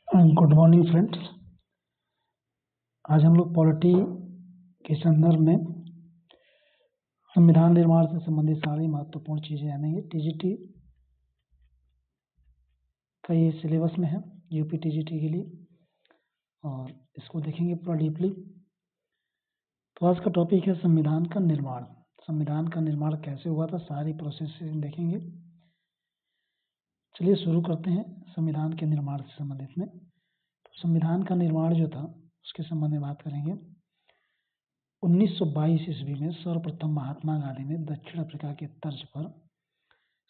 Good morning friends. आज हम लोग पॉलिटी के संदर्भ में संविधान निर्माण से संबंधित सारी महत्वपूर्ण चीज़ें जानेंगे। टीजीटी का ये सिलेबस में है यूपी टीजीटी के लिए, और इसको देखेंगे पूरा डीपली। तो आज का टॉपिक है संविधान का निर्माण। संविधान का निर्माण कैसे हुआ था, सारी प्रोसेस देखेंगे। चलिए शुरू करते हैं संविधान के निर्माण से संबंधित में। तो संविधान का निर्माण जो था उसके संबंध में बात करेंगे। 1922 ईस्वी में सर्वप्रथम महात्मा गांधी ने दक्षिण अफ्रीका के तर्ज पर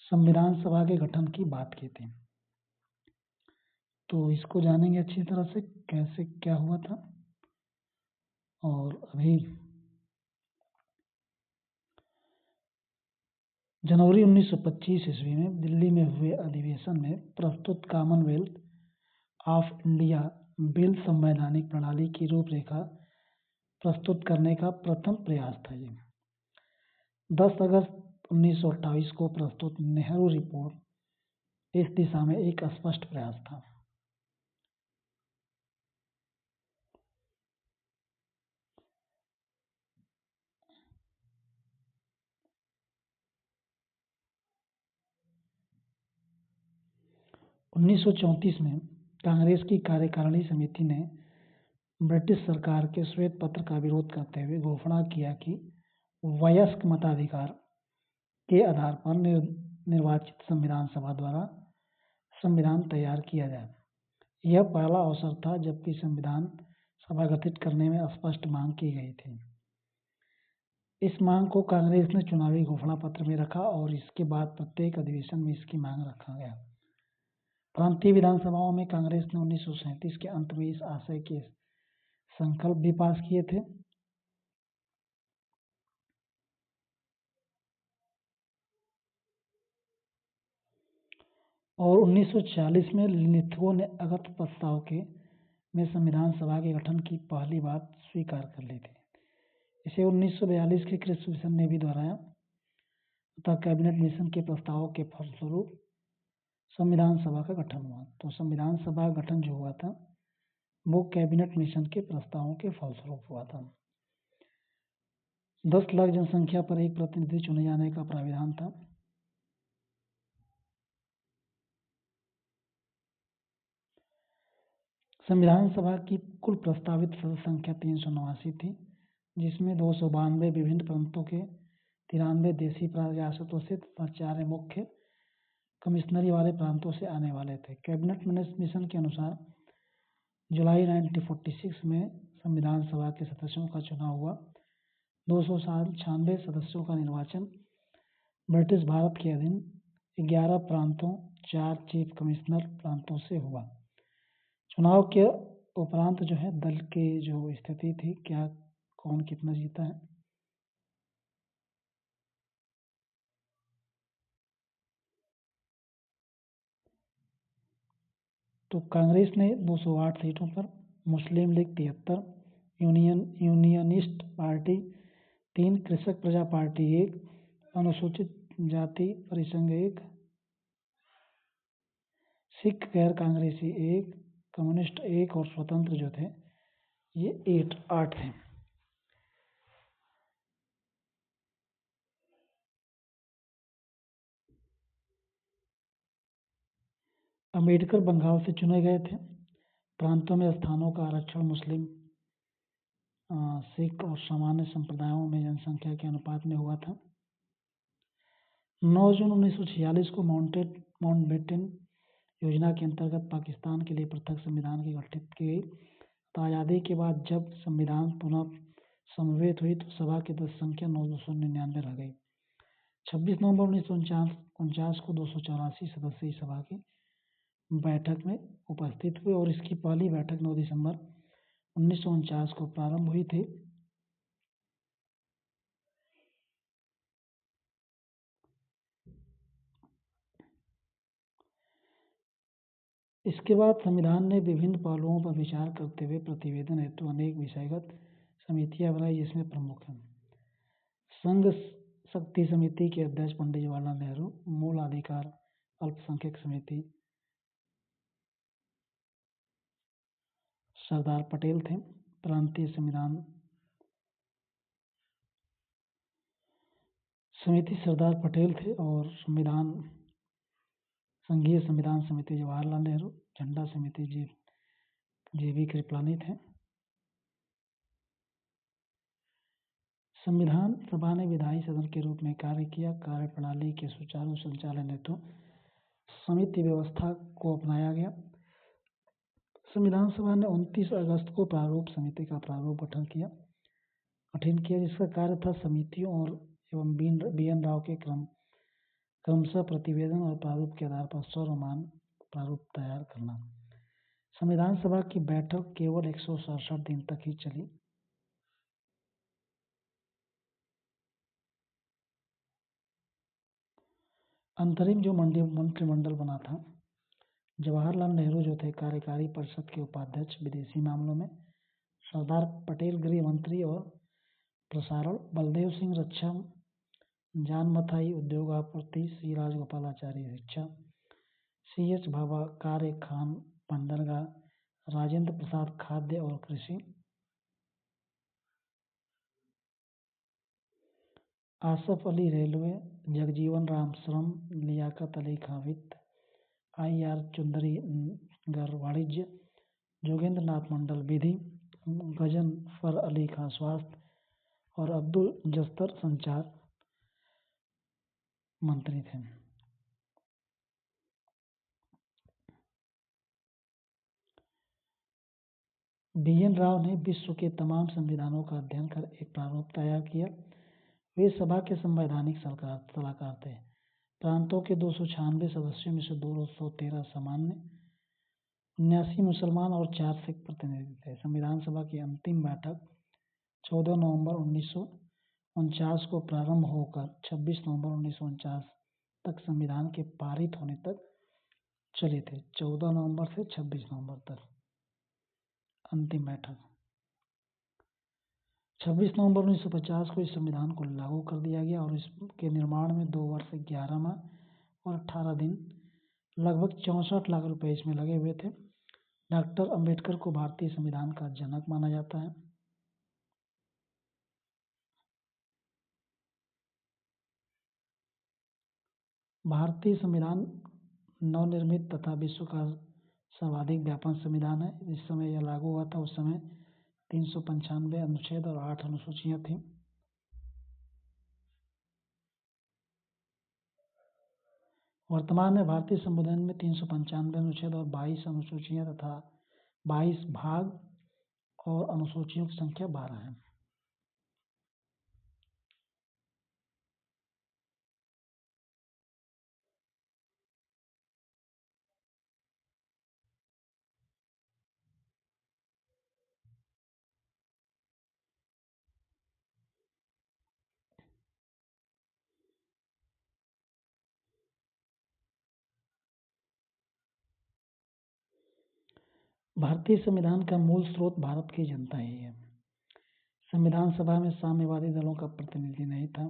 संविधान सभा के गठन की बात की थी। तो इसको जानेंगे अच्छी तरह से कैसे क्या हुआ था। और अभी जनवरी 1925 ईस्वी में दिल्ली में हुए अधिवेशन में प्रस्तुत कॉमनवेल्थ ऑफ इंडिया बिल संवैधानिक प्रणाली की रूपरेखा प्रस्तुत करने का प्रथम प्रयास था। ये 10 अगस्त 1928 को प्रस्तुत नेहरू रिपोर्ट इस दिशा में एक स्पष्ट प्रयास था। उन्नीस में कांग्रेस की कार्यकारिणी समिति ने ब्रिटिश सरकार के श्वेत पत्र का विरोध करते हुए घोषणा किया कि वयस्क मताधिकार के आधार पर निर्वाचित संविधान सभा द्वारा संविधान तैयार किया जाए। यह पहला अवसर था जबकि संविधान सभा गठित करने में स्पष्ट मांग की गई थी। इस मांग को कांग्रेस ने चुनावी घोषणा पत्र में रखा और इसके बाद प्रत्येक अधिवेशन में इसकी मांग रखा गया। प्रांतीय विधानसभाओं में कांग्रेस ने 1937 के अंत में इस आशय के संकल्प भी पास किए थे। और 1940 में लिथुओ ने अगस्त प्रस्ताव के में संविधान सभा के गठन की पहली बात स्वीकार कर ली थी। इसे 1942 के कृषि मिशन ने भी दोहराया तथा कैबिनेट मिशन के प्रस्ताव के फलस्वरूप संविधान सभा का गठन हुआ। तो संविधान सभा गठन जो हुआ था वो कैबिनेट मिशन के प्रस्तावों के फलस्वरूप हुआ था। 10 लाख जनसंख्या पर एक प्रतिनिधि चुने जाने का प्राविधान था। संविधान सभा की कुल प्रस्तावित सदस्य संख्या 389 थी, जिसमें 292 विभिन्न प्रांतों के, 93 देशी रियासतों से तथा 4 मुख्य कमिश्नरी वाले प्रांतों से आने वाले थे। कैबिनेट मिशन के अनुसार जुलाई 1946 में संविधान सभा के सदस्यों का चुनाव हुआ। 296 सदस्यों का निर्वाचन ब्रिटिश भारत के अधीन 11 प्रांतों, 4 चीफ कमिश्नर प्रांतों से हुआ। चुनाव के उपरांत जो है दल की जो स्थिति थी, क्या कौन कितना जीता है। तो कांग्रेस ने 208 सीटों पर, मुस्लिम लीग 73, यूनियनिस्ट पार्टी 3, कृषक प्रजा पार्टी 1, अनुसूचित जाति परिसंघ 1, सिख गैर कांग्रेसी 1, कम्युनिस्ट 1 और स्वतंत्र जो थे ये 8 हैं। अम्बेडकर बंगाल से चुने गए थे। प्रांतों में स्थानों का आरक्षण मुस्लिम, सिख और सामान्य संप्रदायों में जनसंख्या के अनुपात में हुआ था। 9 जून 1946 को माउंटबेटन योजना के अंतर्गत पाकिस्तान के लिए पृथक संविधान की गठित की गई। तो आज़ादी के बाद जब संविधान पुनः समवेत हुई तो सभा की संख्या 999 रह गई। 26 नवंबर 1949 को 284 सदस्य इस सभा की बैठक में उपस्थित हुए और इसकी पहली बैठक 9 दिसंबर 1949 को प्रारंभ हुई थी। इसके बाद संविधान ने विभिन्न पहलुओं पर विचार करते हुए प्रतिवेदन हेतु अनेक विषयगत समितियां बनाई, जिसमें प्रमुख हैं संघ शक्ति समिति के अध्यक्ष पंडित जवाहरलाल नेहरू, मूल अधिकार अल्पसंख्यक समिति, सरदार पटेल थे। प्रांतीय संविधान समिति सरदार पटेल थे और संघीय संविधान समिति जवाहरलाल नेहरू, झंडा समिति JB कृपलानी थे। संविधान सभा ने विधायी सदन के रूप में कार्य किया। कार्यप्रणाली के सुचारू संचालन हेतु समिति व्यवस्था को अपनाया गया। संविधान सभा ने 29 अगस्त को प्रारूप समिति का प्रारूप गठन किया, जिसका कार्य था समितियों और एवं BN राव के क्रमशः प्रतिवेदन और प्रारूप के आधार पर सर्वमान्य प्रारूप तैयार करना। संविधान सभा की बैठक केवल 167 दिन तक ही चली। अंतरिम जो मंत्रिमंडल बना था, जवाहरलाल नेहरू जो थे कार्यकारी परिषद के उपाध्यक्ष विदेशी मामलों में, सरदार पटेल गृह मंत्री और प्रसारण, बलदेव सिंह रक्षा, जान मथाई उद्योग आपूर्ति, C राजगोपालाचारी शिक्षा, CH भाभा कार्य खान बंदरगाह, राजेंद्र प्रसाद खाद्य और कृषि, आसफ अली रेलवे, जगजीवन राम श्रम, लियाकत अली खां वित्त, IR चुंदरीगर वाणिज्य, जोगेंद्र नाथ मंडल विधि, गजनफर अली खां स्वास्थ्य और अब्दुल जस्तर संचार मंत्री थे। BN राव ने विश्व के तमाम संविधानों का अध्ययन कर एक प्रारूप तैयार किया। वे सभा के संवैधानिक सलाहकार थे। प्रांतों के 296 सदस्यों में से 213 सामान्य, 79 मुसलमान और 4 सिख प्रतिनिधि थे। संविधान सभा की अंतिम बैठक 14 नवंबर 1949 को प्रारंभ होकर 26 नवंबर 1949 तक संविधान के पारित होने तक चले थे। 14 नवंबर से 26 नवंबर तक अंतिम बैठक। 26 नवंबर 1950 को इस संविधान को लागू कर दिया गया और इसके निर्माण में 2 वर्ष 11 माह और 18 दिन लगभग 64 लाख रुपए इसमें लगे हुए थे। डॉक्टर अंबेडकर को भारतीय संविधान का जनक माना जाता है। भारतीय संविधान नवनिर्मित तथा विश्व का सर्वाधिक व्यापक संविधान है। जिस समय यह लागू हुआ था उस समय 395 अनुच्छेद और 8 अनुसूचियां थीं। वर्तमान में भारतीय संविधान में 395 अनुच्छेद और 22 अनुसूचियां तथा 22 भाग और अनुसूचियों की संख्या 12 है। भारतीय संविधान का मूल स्रोत भारत की जनता ही है। संविधान सभा में साम्यवादी दलों का प्रतिनिधि नहीं था।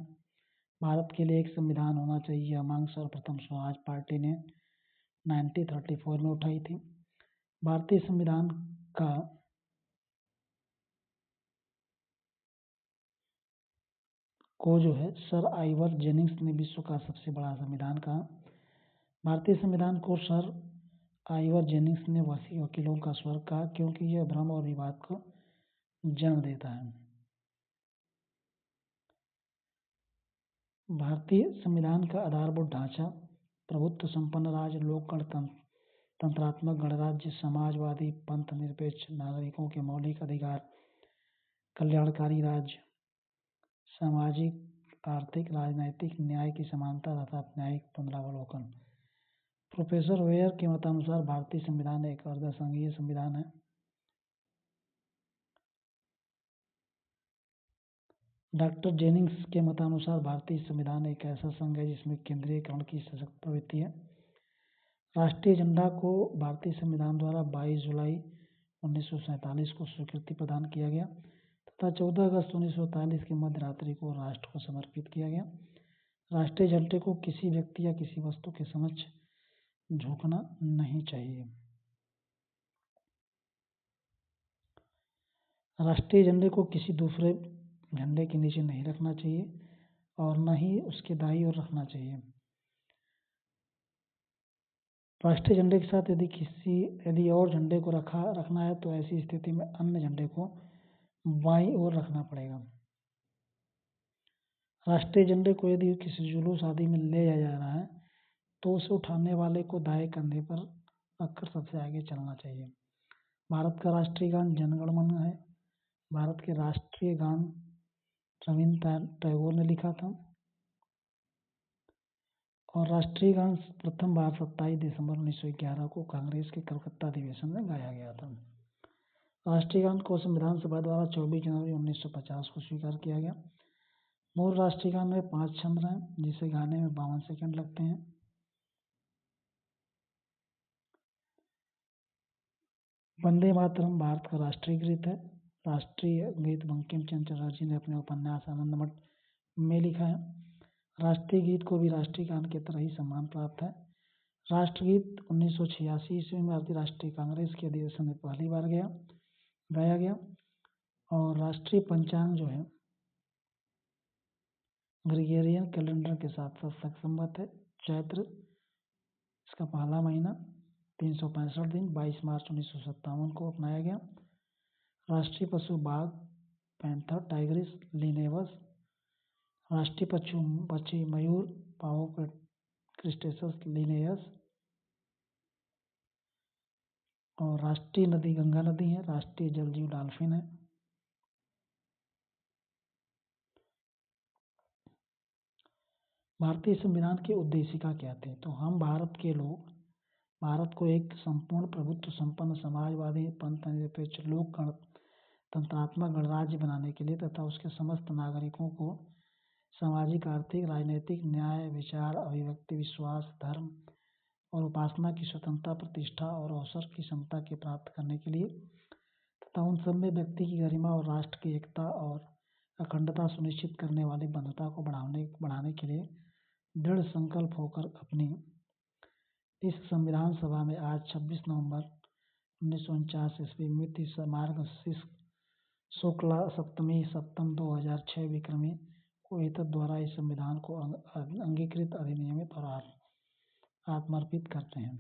भारत के लिए एक संविधान होना चाहिए, यह मांग सर्वप्रथम स्वराज पार्टी ने 1934 में उठाई थी। भारतीय संविधान को जो है सर आइवर जेनिंग्स ने विश्व का सबसे बड़ा संविधान कहा। भारतीय संविधान को सर आइवर जेनिंग्स ने वकीलों का स्वर्ग कहा, क्योंकि यह भ्रम और विवाद को जन्म देता है। भारतीय संविधान का आधारभूत ढांचा प्रभुत्व संपन्न राज्य, लोक तंत्रात्मक गणराज्य, समाजवादी, पंथ निरपेक्ष, नागरिकों के मौलिक अधिकार, कल्याणकारी राज्य, सामाजिक, आर्थिक, राजनैतिक न्याय की समानता तथा न्यायिक पुनरावलोकन। प्रोफेसर वेयर के मतानुसार भारतीय संविधान एक अर्धसंघीय संविधान है। डॉक्टर जेनिंग्स के मतानुसार भारतीय संविधान एक ऐसा संघ है जिसमें केंद्रीयकरण की सशक्त प्रवृत्ति है। राष्ट्रीय झंडा को भारतीय संविधान द्वारा 22 जुलाई 1947 को स्वीकृति प्रदान किया गया तथा 14 अगस्त 1943 की मध्य रात्रि को राष्ट्र को समर्पित किया गया। राष्ट्रीय झंडे को किसी व्यक्ति या किसी वस्तु के समक्ष झुकना नहीं चाहिए। राष्ट्रीय झंडे को किसी दूसरे झंडे के नीचे नहीं रखना चाहिए और न ही उसके दाईं ओर रखना चाहिए। राष्ट्रीय झंडे के साथ यदि और झंडे को रखना है तो ऐसी स्थिति में अन्य झंडे को बाईं ओर रखना पड़ेगा। राष्ट्रीय झंडे को यदि किसी जुलूस आदि में ले जाया जा रहा है तो उसे उठाने वाले को दाएं कंधे पर रखकर सबसे आगे चलना चाहिए। भारत का राष्ट्रीय गान जन गण मन है। भारत के राष्ट्रीय गान रविन्द्रनाथ टैगोर ने लिखा था और राष्ट्रीय गान प्रथम बार 27 दिसंबर 1911 को कांग्रेस के कलकत्ता अधिवेशन में गाया गया था। राष्ट्रीय गान को संविधान सभा द्वारा 24 जनवरी 1950 को स्वीकार किया गया। मूल राष्ट्रीय गान में 5 छंद हैं जिसे गाने में 52 सेकंड लगते हैं। वंदे मातरम भारत का राष्ट्रीय गीत है। राष्ट्रीय गीत बंकिम चंद्र चटर्जी ने अपने उपन्यास आनंद मठ में लिखा है। राष्ट्रीय गीत को भी राष्ट्रीय गान की तरह ही सम्मान प्राप्त है। राष्ट्रगीत 1986 ईस्वी में भारतीय राष्ट्रीय कांग्रेस के अधिवेशन में पहली बार गाया गया और राष्ट्रीय पंचांग जो है ग्रेगोरियन कैलेंडर के साथ संगत है। चैत्र इसका पहला महीना 365 दिन 22 मार्च 1957 को अपनाया गया। राष्ट्रीय पशु बाघ पैंथर टाइग्रिस लिनेवस। राष्ट्रीय पक्षी मयूर पावो क्रिस्टेसस लिनेयस। और राष्ट्रीय नदी गंगा नदी है। राष्ट्रीय जलजीव डॉल्फिन है। भारतीय संविधान की उद्देशिका क्या थी? तो हम भारत के लोग भारत को एक संपूर्ण प्रभुत्व संपन्न समाजवादी पंथनिरपेक्ष लोक तंत्रात्मक गणराज्य बनाने के लिए तथा उसके समस्त नागरिकों को सामाजिक आर्थिक राजनीतिक न्याय विचार अभिव्यक्ति विश्वास धर्म और उपासना की स्वतंत्रता प्रतिष्ठा और अवसर की क्षमता के प्राप्त करने के लिए तथा उन सब में व्यक्ति की गरिमा और राष्ट्र की एकता और अखंडता सुनिश्चित करने वाली बंधुता को बढ़ाने के लिए दृढ़ संकल्प होकर अपनी इस संविधान सभा में आज 26 नवंबर 1949 ईस्वी मिति मार्गशीर्ष शुक्ला सप्तमी सप्तम 2006 विक्रमी को एतद द्वारा इस संविधान को अंगीकृत अधिनियमित और आत्मर्पित करते हैं।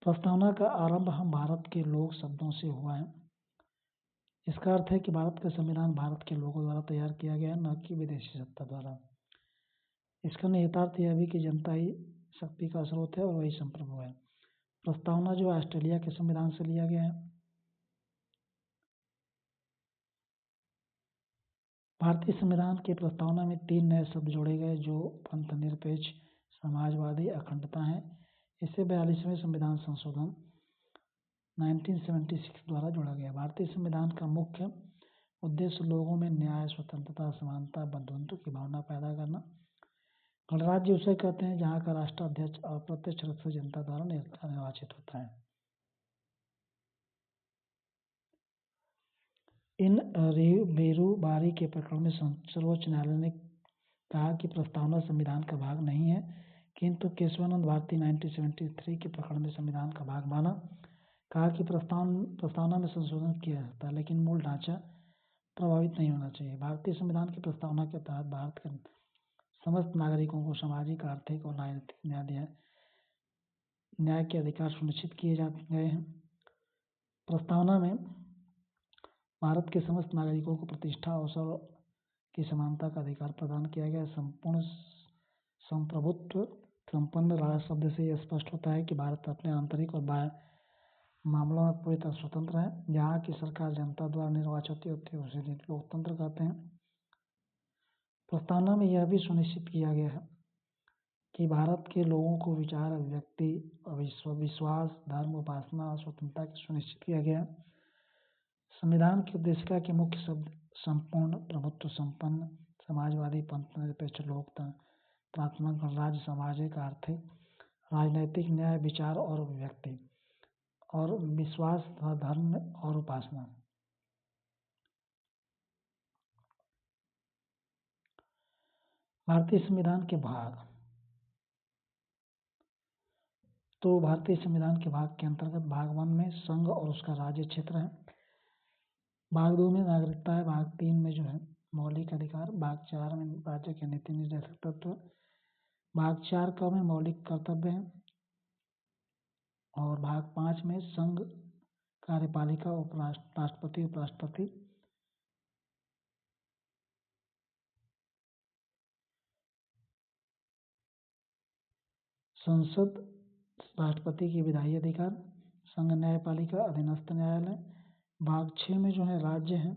प्रस्तावना का आरंभ हम भारत के लोग शब्दों से हुआ है। इसका अर्थ है कि भारत का संविधान भारत के लोगों द्वारा तैयार किया गया है, न कि विदेशी सत्ता द्वारा। इसका निहितार्थ यह भी कि जनता ही शक्ति का स्रोत है और वही संप्रभु है। प्रस्तावना जो ऑस्ट्रेलिया के संविधान से लिया गया है। भारतीय संविधान के प्रस्तावना में 3 नए शब्द जोड़े गए जो पंथनिरपेक्ष समाजवादी अखंडता है। इसे 42वें संविधान संशोधन 1976 द्वारा जोड़ा गया। भारतीय संविधान का मुख्य उद्देश्य लोगों में न्याय स्वतंत्रता समानता बंधुत्व की भावना पैदा करना। गणराज्य उसे कहते हैं जहाँ का राष्ट्राध्यक्ष अप्रत्यक्ष रूप से जनता द्वारा निर्वाचित होता है। इन बेरोबारी के प्रकरण में सर्वोच्च न्यायालय ने कहा कि प्रस्तावना संविधान का भाग नहीं है, किंतु केशवानंद भारती 1973 के प्रकरण में संविधान का भाग माना। कहा कि प्रस्तावना में संशोधन किया जा सकता है लेकिन मूल ढांचा प्रभावित नहीं होना चाहिए। भारतीय संविधान की प्रस्तावना के तहत भारत के समस्त नागरिकों को सामाजिक आर्थिक और राजनीतिक न्याय के अधिकार सुनिश्चित किए गए हैं। प्रस्तावना में भारत के समस्त नागरिकों को प्रतिष्ठा अवसर की समानता का अधिकार प्रदान किया गया। संपूर्ण संप्रभुत्व संपन्न राष्ट्र शब्द से यह स्पष्ट होता है कि भारत अपने आंतरिक और बाह्य मामलों में पूरी तरह स्वतंत्र है। जहाँ की सरकार जनता द्वारा निर्वाचित होती है उसे लोकतंत्र कहते हैं। प्रस्तावना में यह भी सुनिश्चित किया गया है कि भारत के लोगों को विचार अभिव्यक्ति विश्वास धर्म उपासना और स्वतंत्रता की सुनिश्चित किया गया। संविधान की उद्देशिका के मुख्य शब्द संपूर्ण प्रभुत्व संपन्न समाजवादी पंथनिरपेक्ष लोकतंत्रात्मक गणराज्य सामाजिक आर्थिक राजनैतिक न्याय विचार और अभिव्यक्ति और विश्वास धर्म और उपासना। भारतीय संविधान के भाग। तो भारतीय संविधान के भाग के अंतर्गत भाग 1 में संघ और उसका राज्य क्षेत्र है। भाग 2 में नागरिकता है। भाग 3 में जो है मौलिक अधिकार। भाग 4 में राज्य के नीति निर्देशक तत्व। भाग 4 का में मौलिक कर्तव्य है। और भाग 5 में संघ, कार्यपालिका, राष्ट्रपति, उपराष्ट्रपति। संसद, राष्ट्रपति की विधायी अधिकार, संघ न्यायपालिका, अधीनस्थ न्यायालय। भाग 6 में जो है राज्य है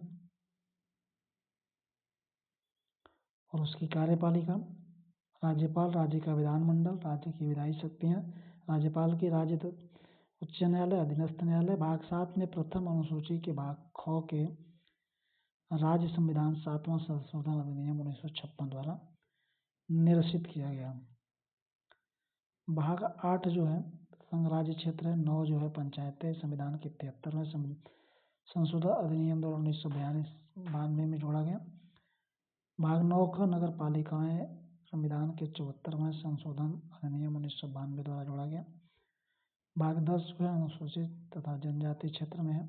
और उसकी कार्यपालिका, राज्यपाल, राज्य का विधानमंडल, राज्य की विधायी शक्तियाँ, राज्यपाल की राज्य उच्च न्यायालय, अधीनस्थ न्यायालय। भाग 7 में प्रथम अनुसूची के भाग ख के राज्य संविधान 7वां संशोधन अधिनियम 1956 द्वारा निरसित किया गया। भाग 8 जो है संघ राज्य क्षेत्र है। 9 जो है पंचायतें संविधान के 73वें संशोधन अधिनियम द्वारा 1992 में जोड़ा गया। भाग 9 का नगर पालिकाएं संविधान के 74वें संशोधन अधिनियम 1992 द्वारा जोड़ा गया। भाग 10 जो है अनुसूचित तथा जनजाति क्षेत्र में है।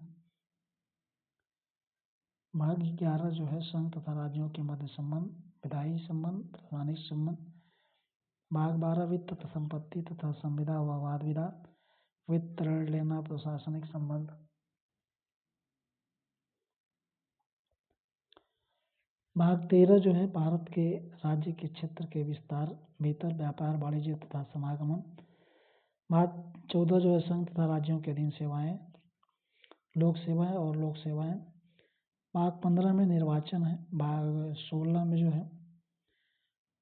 भाग 11 जो है संघ तथा राज्यों के मध्य संबंध, विधायी संबंध, प्रशासनिक संबंध। भाग 12 वित्त तथा संपत्ति तथा संविदा व वाद विवाद, वित्त, ऋण लेना, प्रशासनिक संबंध। भाग 13 जो है भारत के राज्य के क्षेत्र के विस्तार, भीतर व्यापार, वाणिज्य तथा समागमन। भाग 14 जो है संघ तथा राज्यों के अधीन सेवाएं, लोक सेवाएं और लोक सेवाएं। भाग 15 में निर्वाचन है। भाग 16 में जो है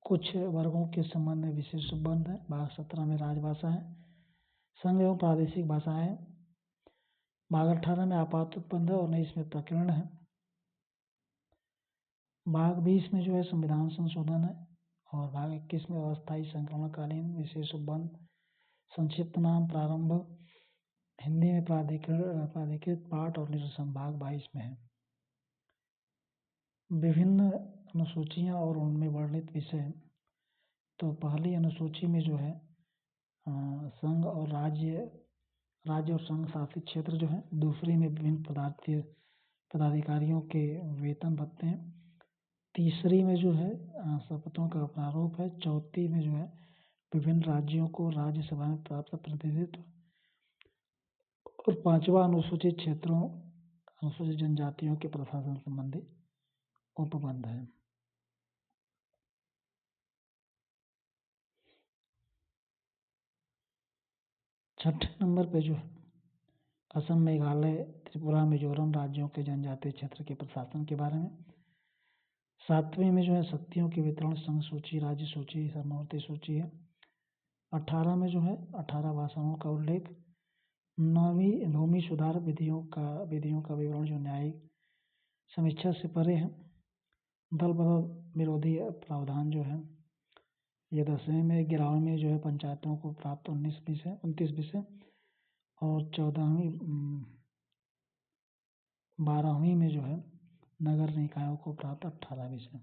कुछ वर्गों के संबंध में विशेष संबंध है। भाग 17 में राजभाषा है, संघ एवं प्रादेशिक भाषाएं। भाग 18 में आपात उत्पन्न है और 19 में प्रकरण है। भाग 20 में जो है संविधान संशोधन है और भाग 21 में अस्थायी संक्रमणकालीन विशेष उपबंध, संक्षिप्त नाम, प्रारंभ, हिंदी में प्राधिकृत पाठ और निरसन। भाग 22 में है विभिन्न अनुसूचियां और उनमें वर्णित विषय। तो पहली अनुसूची में जो है संघ और राज्य और संघ शासित क्षेत्र जो है। दूसरी में विभिन्न पदाधिकारियों के वेतन भत्ते हैं। तीसरी में जो है शपथों का प्रारूप है। चौथी में जो है विभिन्न राज्यों को राज्यसभा में प्राप्त प्रतिनिधित्व। और पांचवा अनुसूचित क्षेत्रों, अनुसूचित जनजातियों के प्रशासन संबंधी उपबंध है। छठे नंबर पे जो है असम, मेघालय, त्रिपुरा, मिजोरम राज्यों के जनजातीय क्षेत्र के प्रशासन के बारे में। 7वें में जो है शक्तियों के वितरण, संघ सूची, राज्य सूची, समवर्ती सूची है। 18 में जो है 18 भाषाओं का उल्लेख। 9वीं भूमि सुधार विधियों का विवरण जो न्यायिक समीक्षा से परे है। दल बदल विरोधी प्रावधान जो है ये 10वें में। 11वें में जो है पंचायतों को प्राप्त 29 विषय और 12वीं में जो है नगर निकायों को प्राप्त 18 विषय।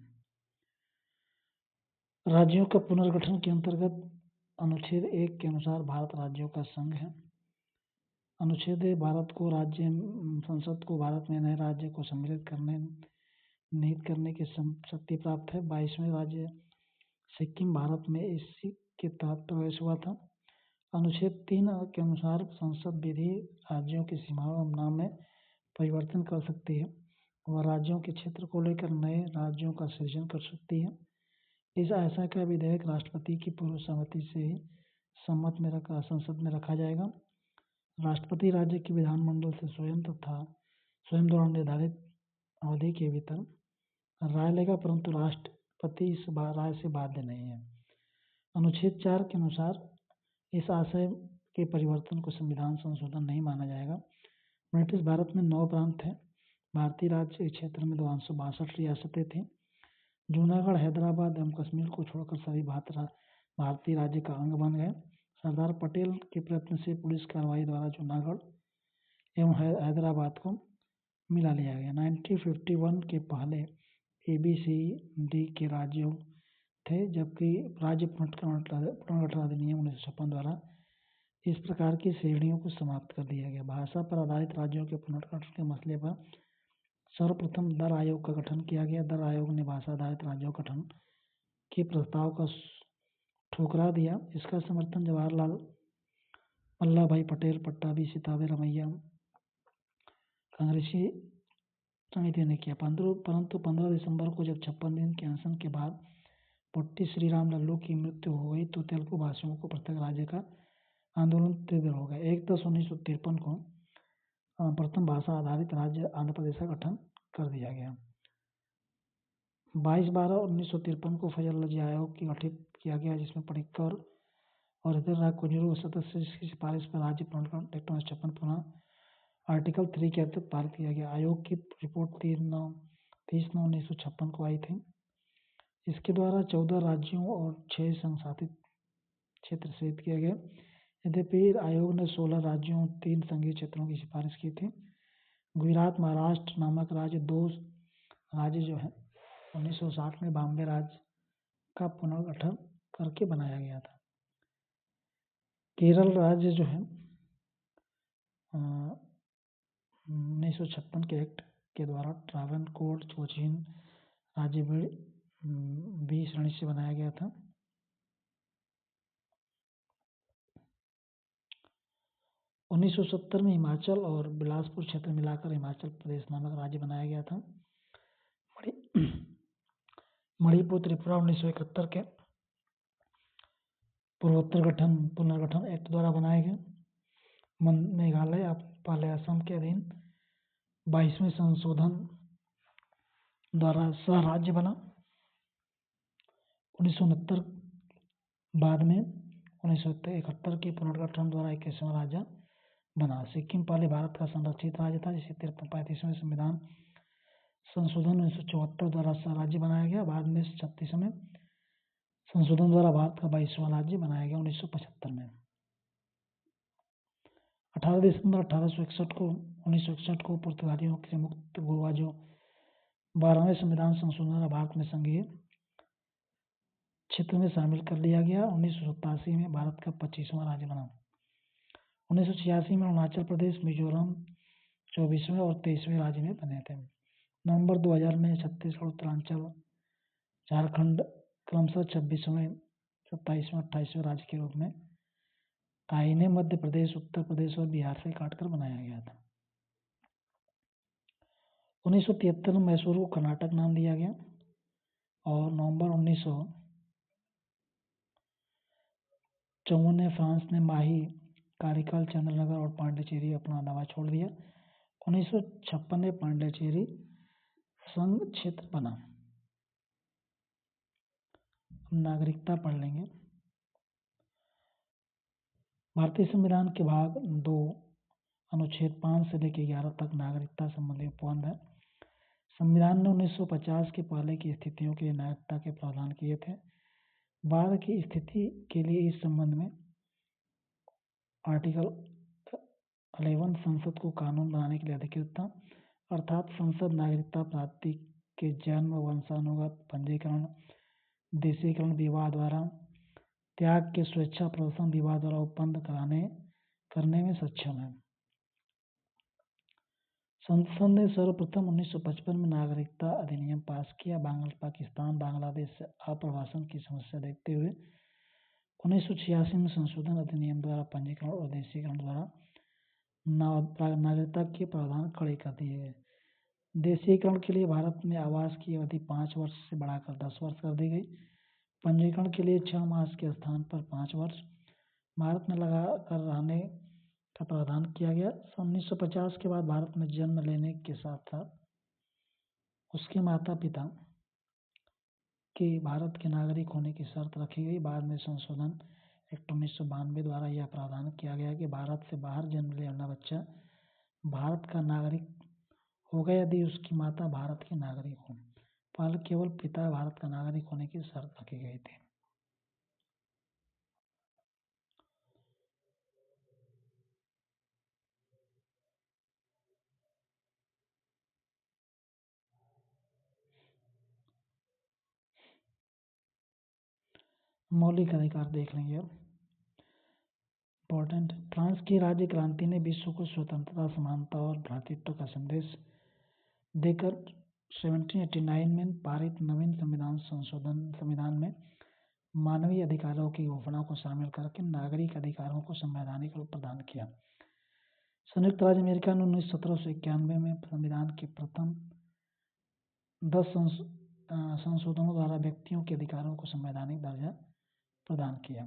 राज्यों का पुनर्गठन के अंतर्गत अनुच्छेद 1 के अनुसार भारत राज्यों का संघ है। अनुच्छेद भारत को संसद को भारत में नए राज्य को सम्मिलित निहित करने की शक्ति प्राप्त है। 22वें राज्य सिक्किम भारत में इसी के तहत प्रवेश हुआ था। अनुच्छेद 3 के अनुसार संसद विधि राज्यों की सीमाओं और नाम में परिवर्तन कर सकती है और राज्यों के क्षेत्र को लेकर नए राज्यों का सृजन कर सकती है। इस आशय का विधेयक राष्ट्रपति की पूर्व सहमति से ही संसद में रखा जाएगा। राष्ट्रपति राज्य के विधानमंडल से स्वयं द्वारा निर्धारित अवधि के भीतर राय लेगा, परंतु राष्ट्रपति इस राय से बाध्य नहीं है। अनुच्छेद 4 के अनुसार इस आशय के परिवर्तन को संविधान संशोधन नहीं माना जाएगा। ब्रिटिश भारत में 9 प्रांत हैं। भारतीय राज्य क्षेत्र में 262 रियासतें थीं। जूनागढ़, हैदराबाद एवं कश्मीर को छोड़कर सभी भारतीय राज्य का अंग बन गए। सरदार पटेल के प्रयत्न से पुलिस कार्रवाई द्वारा जूनागढ़ एवं हैदराबाद को मिला लिया गया। 1951 के पहले ABCD के राज्यों थे, जबकि राज्य पुनर्गठन अधिनियम 1956 द्वारा इस प्रकार की श्रेणियों को समाप्त कर दिया गया। भाषा पर आधारित राज्यों के पुनर्गठन के मसले पर सर्वप्रथम दर आयोग का गठन किया गया। दर आयोग ने भाषा आधारित राज्यों गठन के प्रस्ताव का ठुकरा दिया। इसका समर्थन जवाहरलाल वल्लभ भाई पटेल, पट्टाभी सिताबे रमैया कांग्रेसी समिति ने किया। परंतु 15 दिसंबर को जब 56 दिन के अनशन के बाद पोट्टी श्रीराम लल्लू की मृत्यु हो गई तो तेलुगु भाषियों को पृथक राज्य का आंदोलन तीव्र हो गया। 1/10/1953 को प्रथम भाषा आधारित राज्य आंध्र प्रदेश का गठन कर दिया गया। 22/12/1953 को फजल रजी आयोग की गठित किया गया, जिसमें पडिक्कर और हृदय कुंजरू सदस्य की सिफारिश पर राज्य पुनर्गठन एक्ट 1956 पुनः आर्टिकल 3 के अंतर्गत पारित किया गया। आयोग की रिपोर्ट 30/9/1956 को आई थी। इसके द्वारा 14 राज्यों और 6 संघशासित क्षेत्र सृजित किया गया। यद्यपि आयोग ने 16 राज्यों और 3 संघीय क्षेत्रों की सिफारिश की थी। गुजरात, महाराष्ट्र नामक राज्य 2 राज्य जो है 1960 में बॉम्बे राज्य का पुनर्गठन करके बनाया गया था। केरल राज्य जो है 1956 के एक्ट के द्वारा ट्रावनकोर, कोचीन राज्य बी श्रेणी से बनाया गया था। 1970 में हिमाचल और बिलासपुर क्षेत्र मिलाकर हिमाचल प्रदेश नामक राज्य बनाया गया था। मणिपुर, त्रिपुरा 1971 के पूर्वोत्तर पुनर्गठन एक्ट द्वारा बनाए गए। मेघालय पहले असम के अधीन 22वें संशोधन द्वारा सह राज्य बना। 1969 बाद में 1971 के पुनर्गठन द्वारा 21वां राज्य बना। सिक्किम पहले भारत का संरक्षित राज्य था, जिसे 35वें संविधान संशोधन 1974 द्वारा सह राज्य बनाया गया। बाद में 36वें संशोधन द्वारा भारत का 22वां राज्य बनाया गया 1975 में। 18 दिसंबर 1961 को पुर्तगालियों से मुक्त गोवा जो 12वें संविधान संशोधन द्वारा भारत में संघीय क्षेत्र में शामिल कर लिया गया। 1987 में भारत का 25वां राज्य बना। 1986 में अरुणाचल प्रदेश, मिजोरम 24वें और 23वें राज्य में बने थे। नवंबर 2000 में छत्तीसगढ़, उत्तरांचल, झारखंड क्रमशः 26वें, 27वें, 28वें राज्य के रूप में, इन्हें मध्य प्रदेश, उत्तर प्रदेश और बिहार से काटकर बनाया गया था। 1973 में मैसूर को कर्नाटक नाम दिया गया और नवंबर 1954 में फ्रांस ने माही, कारिकल, चंद्रनगर और पांडिचेरी अपना दावा छोड़ दिया। 1956 में पांडिचेरी संघ क्षेत्र बना। नागरिकता पढ़ लेंगे। भारतीय संविधान के भाग 2 अनुच्छेद 5 से लेकर 11 तक नागरिकता संबंधी उपबंध है। संविधान ने 1950 के पहले की स्थितियों के लिए नागरिकता के प्रावधान किए थे। बाद की स्थिति के लिए इस संबंध में आर्टिकल 11 संसद को कानून बनाने के लिए अधिकृत था, अर्थात संसद नागरिकता प्राप्ति के जन्म, वंशानुगत पंजीकरण, देशीकरण, विवाह द्वारा त्याग के स्वेच्छा प्रदर्शन, विवाह द्वारा उपबंध करने में सक्षम है। संसद ने सर्वप्रथम 1955 में नागरिकता अधिनियम पास किया। पाकिस्तान, बांग्लादेश से आप्रवासन की समस्या देखते हुए 1986 में संशोधन अधिनियम द्वारा पंजीकरण और देशीकरण द्वारा नागरिकता के प्रावधान कड़े कर दिए गए। देशीकरण के लिए भारत में आवास की अवधि 5 वर्ष से बढ़ाकर 10 वर्ष कर दी गई। पंजीकरण के लिए 6 मास के स्थान पर 5 वर्ष भारत में लगा कर रहने का प्रावधान किया गया। 1950 के बाद भारत में जन्म लेने के साथ साथ उसके माता पिता के भारत के नागरिक होने की शर्त रखी गई। बाद में संशोधन एक्ट 1992 द्वारा यह प्रावधान किया गया कि भारत से बाहर जन्म लेने वाला बच्चा भारत का नागरिक होगा यदि उसकी माता भारत की नागरिक हो। पहले केवल पिता भारत का नागरिक होने की शर्त रखी गई थी। मौलिक अधिकार देख लेंगे। इम्पोर्टेंट, फ्रांस की राज्य क्रांति ने विश्व को स्वतंत्रता, समानता और भ्रातृत्व का संदेश देकर 1789 में पारित नवीन संविधान में मानवीय अधिकारों की घोषणा को शामिल करके नागरिक अधिकारों को संवैधानिक रूप प्रदान किया। संयुक्त राज्य अमेरिका ने 1791 में संविधान के प्रथम 10 संशोधनों द्वारा व्यक्तियों के अधिकारों को संवैधानिक दर्जा प्रदान किया।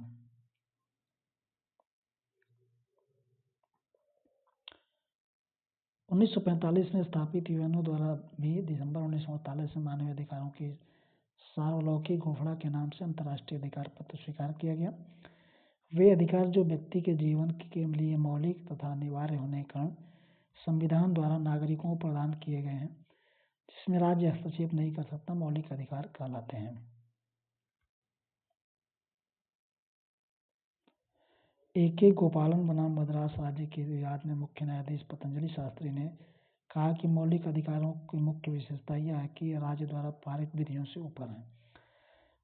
उन्नीस 1945 में स्थापित यूएनओ द्वारा भी दिसंबर 1948 में मानवीय अधिकारों की सार्वलौकिक घोषणा के नाम से अंतर्राष्ट्रीय अधिकार पत्र स्वीकार किया गया। वे अधिकार जो व्यक्ति के जीवन के लिए मौलिक तथा अनिवार्य होने के कारण संविधान द्वारा नागरिकों को प्रदान किए गए हैं, जिसमें राज्य हस्तक्षेप नहीं कर सकता, मौलिक अधिकार कहलाते हैं। A.K. गोपालन बनाम मद्रास राज्य के विवाद में मुख्य न्यायाधीश पतंजलि शास्त्री ने कहा कि मौलिक अधिकारों की मुख्य विशेषता यह है कि राज्य द्वारा पारित विधियों से ऊपर है।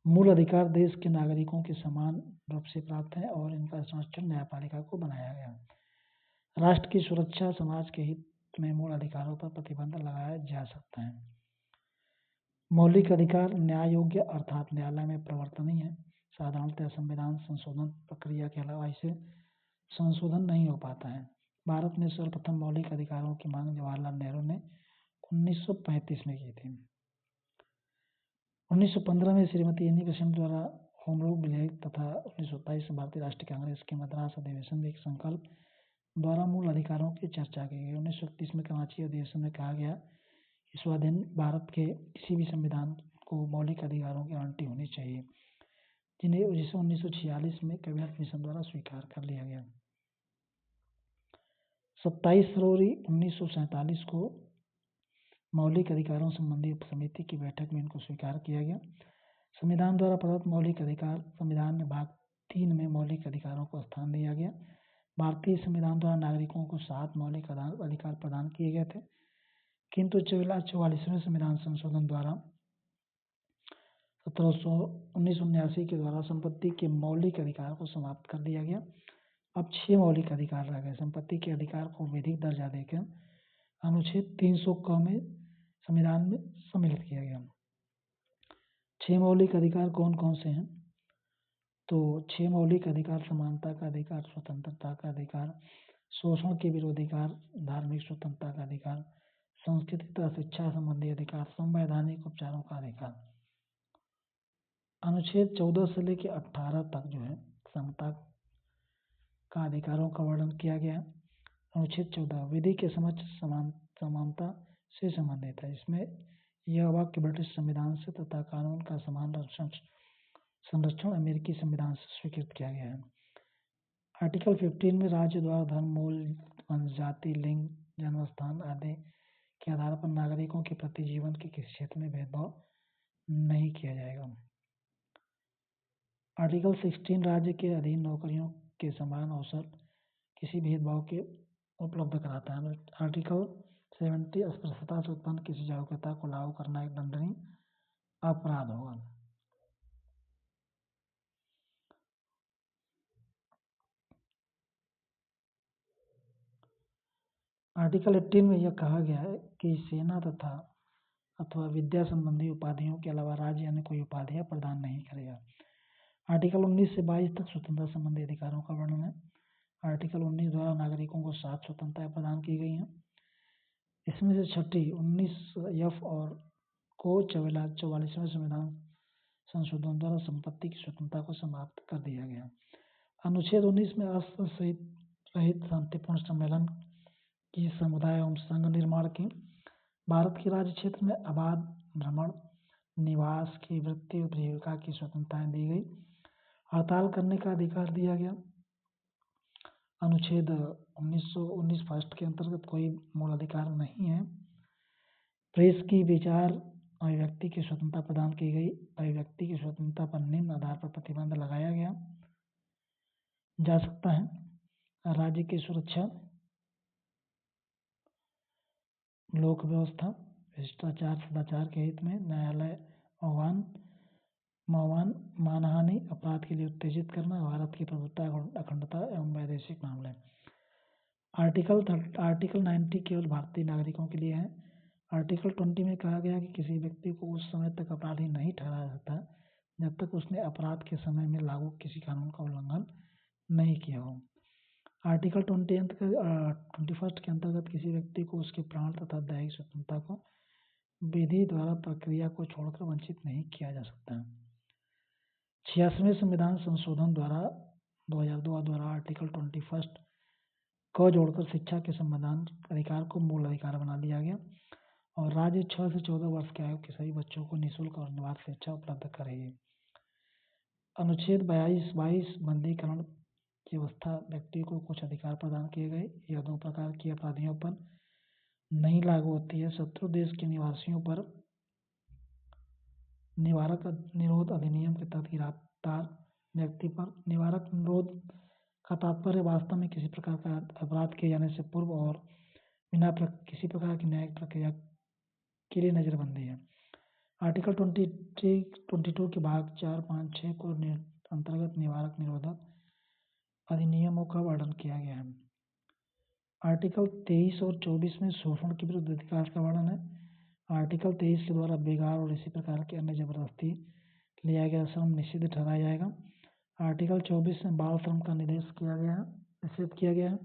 मूल अधिकार देश के नागरिकों के समान रूप से प्राप्त हैं और इनका संरक्षण न्यायपालिका को बनाया गया। राष्ट्र की सुरक्षा, समाज के हित में मूल अधिकारों पर प्रतिबंध लगाया जा सकता है। मौलिक अधिकार न्याय योग्य अर्थात न्यायालय में प्रवर्तनीय है। साधारणतः संविधान संशोधन प्रक्रिया के अलावा इसे संशोधन नहीं हो पाता है। भारत में सर्वप्रथम मौलिक अधिकारों की मांग जवाहरलाल नेहरू ने 1935 में की थी। 1915 में श्रीमती एनी बेसेंट द्वारा होम रूल विधेयक तथा 1927 में भारतीय राष्ट्रीय कांग्रेस के मद्रास अधिवेशन में एक संकल्प द्वारा मूल अधिकारों की चर्चा की गई। 1931 में कराची अधिवेशन में कहा गया कि स्वाधीन भारत के किसी भी संविधान को मौलिक अधिकारों की गारंटी होनी चाहिए, जिसे 1946 में कैबिनेट मिशन द्वारा स्वीकार कर लिया गया। 27 फरवरी 1947 को मौलिक अधिकारों संबंधी उप समिति की बैठक में इनको स्वीकार किया गया। संविधान द्वारा प्रदत्त मौलिक अधिकार संविधान में भाग 3 में मौलिक अधिकारों को स्थान दिया गया। भारतीय संविधान द्वारा नागरिकों को 7 मौलिक अधिकार प्रदान किए गए थे, किंतु 44वें संविधान संशोधन द्वारा 1979 के द्वारा संपत्ति के मौलिक अधिकार को समाप्त कर दिया गया। अब 6 मौलिक अधिकार रह गए। संपत्ति के अधिकार को विधिक दर्जा देकर अनुच्छेद 300 क में संविधान में सम्मिलित किया गया। 6 मौलिक अधिकार कौन कौन से हैं? तो 6 मौलिक अधिकार समानता का अधिकार, स्वतंत्रता का अधिकार, शोषण के विरोधी अधिकार, धार्मिक स्वतंत्रता का अधिकार, संस्कृति तथा शिक्षा संबंधी अधिकार, संवैधानिक उपचारों का अधिकार। अनुच्छेद 14 से लेकर 18 तक जो है समता का अधिकारों का वर्णन किया गया। अनुच्छेद 14 विधि के समक्ष समानता से संबंधित है। इसमें यह वाक्य ब्रिटिश संविधान से तथा कानून का समान संरक्षण अमेरिकी संविधान से स्वीकृत किया गया है। आर्टिकल 15 में राज्य द्वारा धर्म, मूल, वंश, जाति, लिंग, जन्मस्थान आदि के आधार पर नागरिकों के प्रति जीवन के किसी क्षेत्र में भेदभाव नहीं किया जाएगा। आर्टिकल 16 राज्य के अधीन नौकरियों के समान अवसर किसी भेदभाव के उपलब्ध कराता है। आर्टिकल 70 अस्पृश्यता से उत्पन्न किसी जागरूकता को लागू करना एक दंडनीय अपराध होगा। आर्टिकल 18 में यह कहा गया है कि सेना तथा अथवा विद्या संबंधी उपाधियों के अलावा राज्य अन्य कोई उपाधियां प्रदान नहीं करेगा। आर्टिकल 19 से 22 तक स्वतंत्रता संबंधी अधिकारों का वर्णन है। आर्टिकल 19 द्वारा नागरिकों को 7 स्वतंत्रताएं प्रदान की गई हैं। इसमें से छठी 19F और को 44वें संविधान संशोधन द्वारा संपत्ति की स्वतंत्रता को समाप्त कर दिया गया। अनुच्छेद 19 में अस्त्र रहित शांतिपूर्ण सम्मेलन की, समुदाय एवं संघ निर्माण की, भारत के राज्य क्षेत्र में आबाद भ्रमण, निवास की, वृत्ति उपजीविका की स्वतंत्रताएं दी गई। हड़ताल करने का अधिकार दिया गया। अनुच्छेद 1919 फर्स्ट के अंतर्गत कोई मूल अधिकार नहीं है। प्रेस की विचार अभिव्यक्ति की स्वतंत्रता प्रदान की गई। अभिव्यक्ति की स्वतंत्रता पर निम्न आधार पर प्रतिबंध लगाया गया जा सकता है। राज्य की सुरक्षा, लोक व्यवस्था, भ्रष्टाचार, सदाचार के हित में न्यायालय आह्वान, मानहानि, अपराध के लिए उत्तेजित करना, भारत की प्रभुत्ता, अखंडता एवं वैदेशिक मामले। आर्टिकल 90 केवल भारतीय नागरिकों के लिए है। आर्टिकल 20 में कहा गया कि किसी व्यक्ति को उस समय तक अपराधी नहीं ठहराया जाता जब तक उसने अपराध के समय में लागू किसी कानून का उल्लंघन नहीं किया हो। आर्टिकल 21 के अंतर्गत किसी व्यक्ति को उसके प्राण तथा दैहिक स्वतंत्रता को विधि द्वारा प्रक्रिया को छोड़कर वंचित नहीं किया जा सकता। 86वें संविधान संशोधन द्वारा 2002 द्वारा आर्टिकल 21 को जोड़कर शिक्षा के संविधान अधिकार को मूल अधिकार बना दिया गया और राज्य 6 से 14 वर्ष के आयु के सभी बच्चों को निःशुल्क और अनिवार्य शिक्षा उपलब्ध करेगी। अनुच्छेद 22 बंदीकरण की व्यवस्था व्यक्ति को कुछ अधिकार प्रदान किए गए। यह 2 प्रकार के अपराधियों पर नहीं लागू होती है। शत्रु देश के निवासियों पर निवारक निरोध अधिनियम के तहत गिरफ्तार व्यक्ति पर निवारक निरोध का तात्पर्य वास्तव में किसी प्रकार का अपराध किए जाने से पूर्व और बिना किसी प्रकार की न्यायिक प्रक्रिया के लिए नजरबंदी है। आर्टिकल 22 के भाग 4, 5, 6 को अंतर्गत निवारक निरोधक अधिनियमों का वर्णन किया गया है। आर्टिकल 23 और 24 में शोषण के विरुद्ध अधिकार का वर्णन है। आर्टिकल 23 के द्वारा बेगार और इसी प्रकार के अन्य जबरदस्ती लिया गया श्रम निषिद्ध ठहराया जाएगा। आर्टिकल 24 में बाल श्रम का निषेध किया गया है।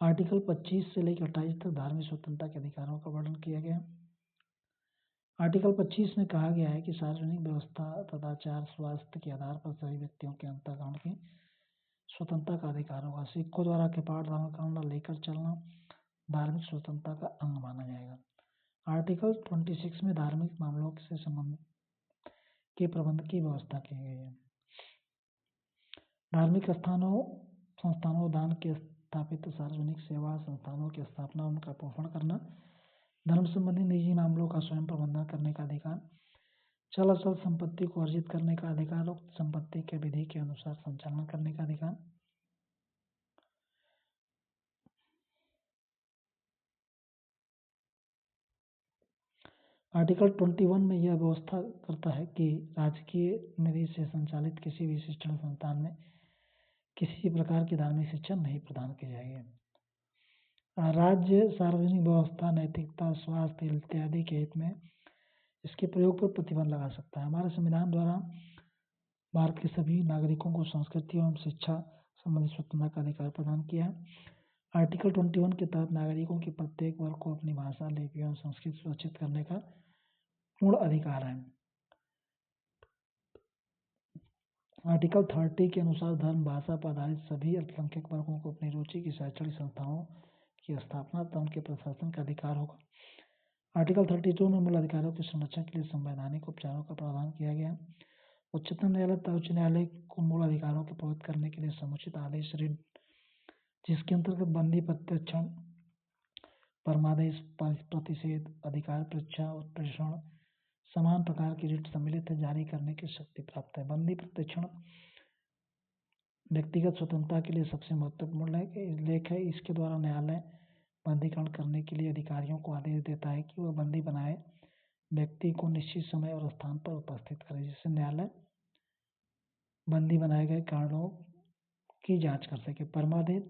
आर्टिकल 25 से लेकर 28 तक धार्मिक स्वतंत्रता के अधिकारों का वर्णन किया गया है। आर्टिकल 25 में कहा गया है कि सार्वजनिक व्यवस्था, सदाचार, स्वास्थ्य के आधार पर सभी व्यक्तियों के अंतःकरण की स्वतंत्रता का अधिकार होगा। सिखों द्वारा कपाट धारण करना, लेकर चलना धार्मिक स्वतंत्रता का अंग माना जाएगा। आर्टिकल 26 में धार्मिक मामलों से संबंध के प्रबंध की व्यवस्था की गई है। धार्मिक संस्थानों दान के स्थापित सार्वजनिक सेवा संस्थानों की स्थापना, उनका पोषण करना, धर्म संबंधी निजी मामलों का स्वयं प्रबंधन करने का अधिकार, चल अचल संपत्ति को अर्जित करने का अधिकार, उक्त संपत्ति के विधि के अनुसार संचालन करने का अधिकार। आर्टिकल 21 में यह व्यवस्था करता है कि राजकीय निधि से संचालित किसी भी शिक्षण संस्थान में किसी प्रकार की धार्मिक शिक्षा नहीं प्रदान की जाएगी। राज्य सार्वजनिक व्यवस्था, नैतिकता, स्वास्थ्य इत्यादि के हित में इसके प्रयोग पर प्रतिबंध लगा सकता है। हमारे संविधान द्वारा भारत के सभी नागरिकों को संस्कृति एवं शिक्षा संबंधी स्वतंत्रता का अधिकार प्रदान किया है। आर्टिकल 21 के तहत नागरिकों के प्रत्येक वर्ग को अपनी भाषा, लिपि एवं संस्कृति सुरक्षित करने का पूर्ण अधिकार है। आर्टिकल 30 के अनुसार धर्म, भाषा पर आधारित सभी अल्पसंख्यक वर्गों को अपनी रुचि की शैक्षणिक संस्थाओं की स्थापना तथा उनके प्रशासन का अधिकार होगा। आर्टिकल 32 में मूल अधिकारों के संरक्षण के लिए संवैधानिक उपचारों का प्रावधान किया गया। उच्चतम न्यायालय तथा उच्च न्यायालय को मूल अधिकारों के प्रवर्तित करने के लिए समुचित आदेश रीड, जिसके अंतर्गत बंदी, प्रत्यक्षण, परमादेश, प्रतिषेध, अधिकार परीक्षा और प्रेषण समान प्रकार की रीट सम्मिलित है, जारी करने की शक्ति प्राप्त है। बंदी प्रत्यक्षण व्यक्तिगत स्वतंत्रता के लिए सबसे महत्वपूर्ण लेख है। इसके द्वारा न्यायालय बंदीकरण करने के लिए अधिकारियों को आदेश देता है कि वह बंदी बनाए व्यक्ति को निश्चित समय और स्थान पर उपस्थित करे, जिससे न्यायालय बंदी बनाए गए कारणों की जांच कर सके। परमादेश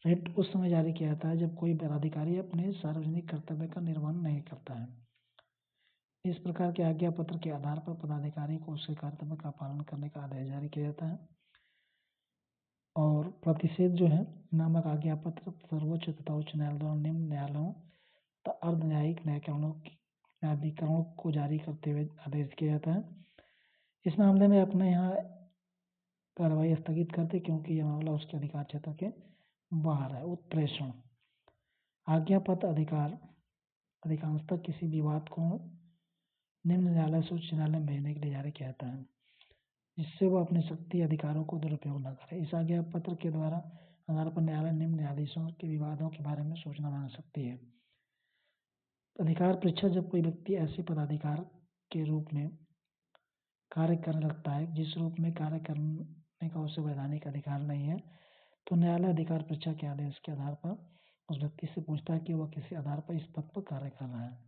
रिट उस समय जारी किया जाता है जब कोई पदाधिकारी अपने सार्वजनिक कर्तव्य का निर्वहन नहीं करता है। इस प्रकार के आज्ञा पत्र के आधार पर पदाधिकारी को उसके कर्तव्य का पालन करने का आदेश जारी किया जाता है। और प्रतिषेध जो है नामक आज्ञा पत्र सर्वोच्च तथा उच्च न्यायालय द्वारा निम्न न्यायालयों तथा अर्ध न्यायिक न्यायाधिकरणों को जारी करते हुए आदेश किया जाता है। इस मामले में अपने यहाँ कार्रवाई स्थगित करते क्योंकि यह मामला उसके अधिकार क्षेत्र के बाहर है। उत्प्रेषण आज्ञा पत्र अधिकांशतः किसी विवाद को निम्न न्यायालय से उच्च न्यायालय में भेजने के लिए जारी किया जाता है, जिससे वह अपने शक्ति अधिकारों को दुरुपयोग न करे। इस आज्ञा पत्र के द्वारा आधार पर न्यायालय निम्न न्यायाधीशों के विवादों के बारे में सूचना मांग सकती है। अधिकार परीक्षा जब कोई व्यक्ति ऐसे पदाधिकार के रूप में कार्य करने लगता है जिस रूप में कार्य करने का उसे वैधानिक अधिकार नहीं है, तो न्यायालय अधिकार परीक्षा के आदेश के आधार पर उस व्यक्ति से पूछता है कि वह किसी आधार पर इस पद पर कार्य कर रहा है।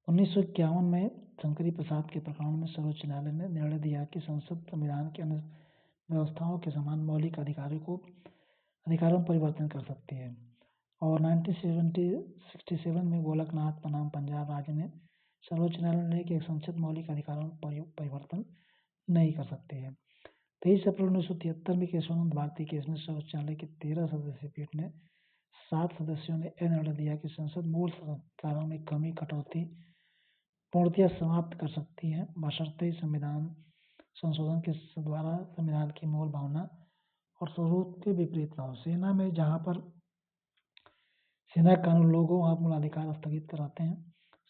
1951 में शंकरी प्रसाद के प्रकरण में सर्वोच्च न्यायालय ने निर्णय दिया कि संसद संविधान की अन्य व्यवस्थाओं के समान मौलिक अधिकारों को अधिकारों में परिवर्तन कर सकती है। और 1967 में गोलकनाथ बनाम पंजाब राज्य ने सर्वोच्च न्यायालय ने कि एक संसद मौलिक अधिकारों में परिवर्तन नहीं कर सकती है। 23 अप्रैल 1973 में केशवानंद भारती केस में सर्वोच्च न्यायालय की 13 सदस्यीय पीठ ने 7 सदस्यों ने यह निर्णय दिया कि संसद मूल अधिकारों में कमी कटौती पूर्णतया समाप्त कर सकती है, बशर्ते संविधान संशोधन के द्वारा संविधान की मूल भावना और स्वरूप के विपरीत न हो। सेना में जहाँ पर सेना कानून लोगों और मूल अधिकार स्थगित कराते हैं,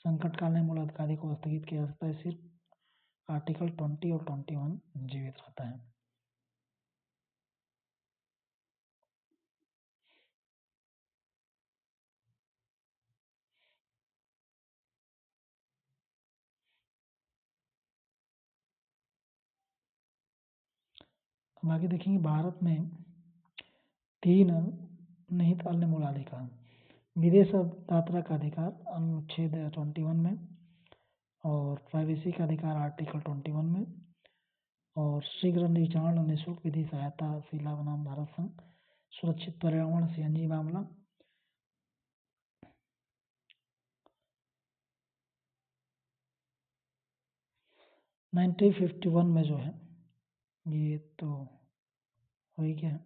संकट काल में मूल अधिकारी को स्थगित किया जाता है। सिर्फ आर्टिकल 20 और 21 जीवित रहता है। अब आगे देखेंगे भारत में 3 निहित अन्य मूलाधिकार। विदेश यात्रा का अधिकार अनुच्छेद 21 में, और प्राइवेसी का अधिकार आर्टिकल 21 में, और शीघ्र निचारण और निःशुल्क विधि सहायता शिला बनाम भारत संघ, सुरक्षित पर्यावरण CNG मामला, 1951 में जो है ये तो हो ही गया।